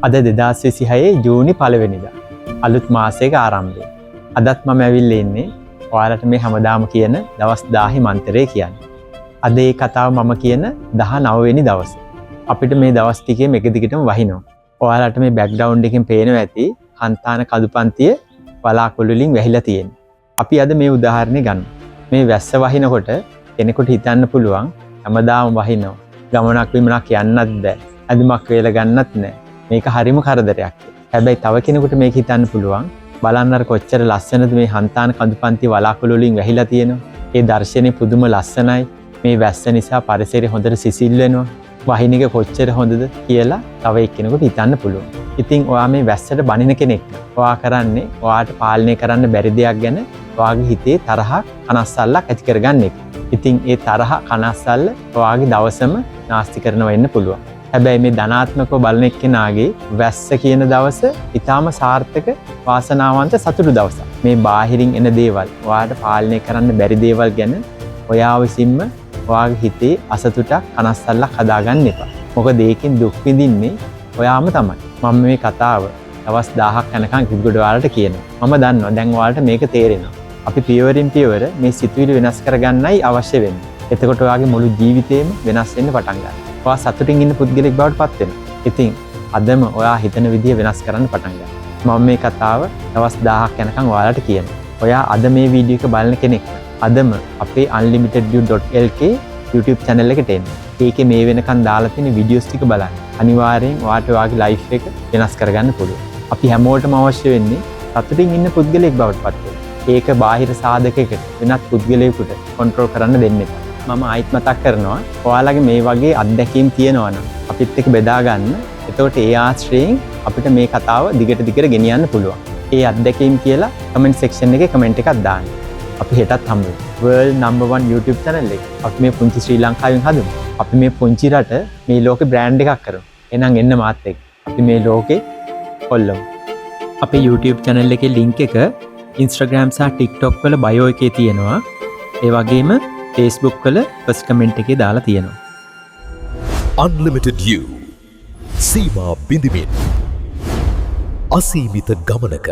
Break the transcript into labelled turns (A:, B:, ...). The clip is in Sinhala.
A: අද 2026 ජූනි 1 වෙනිදා. අලුත් මාසයක ආරම්භය. අදත් මම ඇවිල්ලා ඉන්නේ ඔයාලට මේ හැමදාම කියන දවස් 1000 මන්තරේ කියන්නේ. අද ඒ කතාව මම කියන 19 වෙනි දවසේ. අපිට මේ දවස් ටිකේ එක දිගටම වහිනවා. ඔයාලට මේ බෑග්ග්‍රවුන්ඩ් එකෙන් පේනවා ඇති හන්තාන කදුපන්තිය වලාකුළු වලින් වැහිලා තියෙන්නේ. අපි අද මේ උදාහරණේ ගන්න. මේ වැස්ස වහිනකොට කෙනෙකුට හිතන්න පුළුවන් හැමදාම වහිනවා. ගමනක් විමනක් යන්නත් බෑ. අදුමක් වේල ගන්නත් නෑ. මේක හරිම කරදරයක්. හැබැයි තව කෙනෙකුට මේක හිතන්න පුළුවන් බලන්න අර කොච්චර ලස්සනද මේ හන්තාන කඳුපන්ති වලාකුළු වලින් වැහිලා තියෙනවා. ඒ දර්ශනේ පුදුම ලස්සනයි. මේ වැස්ස නිසා පරිසරය හොඳට සිසිල් වෙනවා. වහින එක කොච්චර හොඳද කියලා තව එක්කෙනෙකුට හිතන්න පුළුවන්. ඉතින් ඔයා මේ වැස්සට බනින කෙනෙක්. ඔයා කරන්නේ ඔයාට පාලනය කරන්න බැරි දෙයක් ගැන ඔයාගේ හිතේ තරහක් කනස්සල්ලක් ඇති කරගන්න එක. ඉතින් ඒ තරහ කනස්සල්ල ඔයාගේ දවසම නාස්ති කරනවා වෙන්න පුළුවන්. හැබැයි මේ ධනාත්මකව බලන එක්කෙනාගේ වැස්ස කියන දවස ඊටාම සාර්ථක වාසනාවන්ත සතුටු දවසක්. මේ බාහිරින් එන දේවල් ඔයාට පාලනය කරන්න බැරි දේවල් ගැන ඔයා විසින්ම ඔයාගේ හිතේ අසතුටක් කනස්සල්ලක් හදාගන්න එපා. මොකද ඒකෙන් දුක් විඳින්නේ ඔයාම තමයි. මම මේ කතාව දවස් 1000ක් යනකම් කිව්ගොඩ ඔයාලට කියනවා. මම දන්නවා දැන් ඔයාලට මේක තේරෙනවා. අපි පියවරින් පියවර මේ සිතුවිලි වෙනස් කරගන්නයි අවශ්‍ය වෙන්නේ. එතකොට ඔයාගේ මුළු ජීවිතේම වෙනස් වෙන්න පටන් ගන්නවා. ඔයා සතුටින් ඉන්න පුද්ගලෙක් බවට පත් වෙනවා. ඉතින් අදම ඔයා හිතන විදිය වෙනස් කරන්න පටන් ගන්නවා. මම මේ කතාව දවස් 1000ක් යනකම් ඔයාලට කියනවා. ඔයා අද මේ වීඩියෝ එක බලන කෙනෙක් අදම අපේ unlimitedview.lk YouTube channel එකට එන්න. ඒකේ මේ වෙනකන් දාලා තියෙන වීඩියෝස් ටික බලන්න. අනිවාර්යෙන් ඔයාට ඔයාගේ ලයිෆ් එක වෙනස් කරගන්න පුළුවන්. අපි හැමෝටම අවශ්‍ය වෙන්නේ සතුටින් ඉන්න පුද්ගලෙක් බවට පත් වෙන්න. ඒක බාහිර සාධකයකට වෙනත් පුද්ගලයෙකුට කන්ට්‍රෝල් කරන්න දෙන්න එපා. මම ආයිත් මතක් කරනවා ඔයාලගේ මේ වගේ අත්දැකීම් තියෙනවා නම් අපිත් එක්ක බෙදා ගන්න. එතකොට ඒ ආශ්‍රයෙන් අපිට මේ කතාව දිගට ගෙනියන්න පුළුවන්. ඒ අත්දැකීම් කියලා කමෙන්ට් සෙක්ෂන් එකේ කමෙන්ට් එකක් දාන්න. අපි හෙටත් හම්බ වෙමු. world number 1 YouTube channel එක. අපි මේ පුංචි ශ්‍රී ලංකාවෙන් හදමු. අපි මේ පුංචි රට මේ ලෝකේ බ්‍රෑන්ඩ් එකක් කරමු. එහෙනම් එන්න මාත් එක්ක. අපි මේ ලෝකේ කොල්ලමු. අපේ YouTube channel එකේ link එක Instagram සහ TikTok වල bio එකේ තියෙනවා. ඒ වගේම Facebook වල first comment එකේ දාලා තියෙනවා.
B: Unlimited You. සීමා බිඳිමින් අසීමිත ගමනක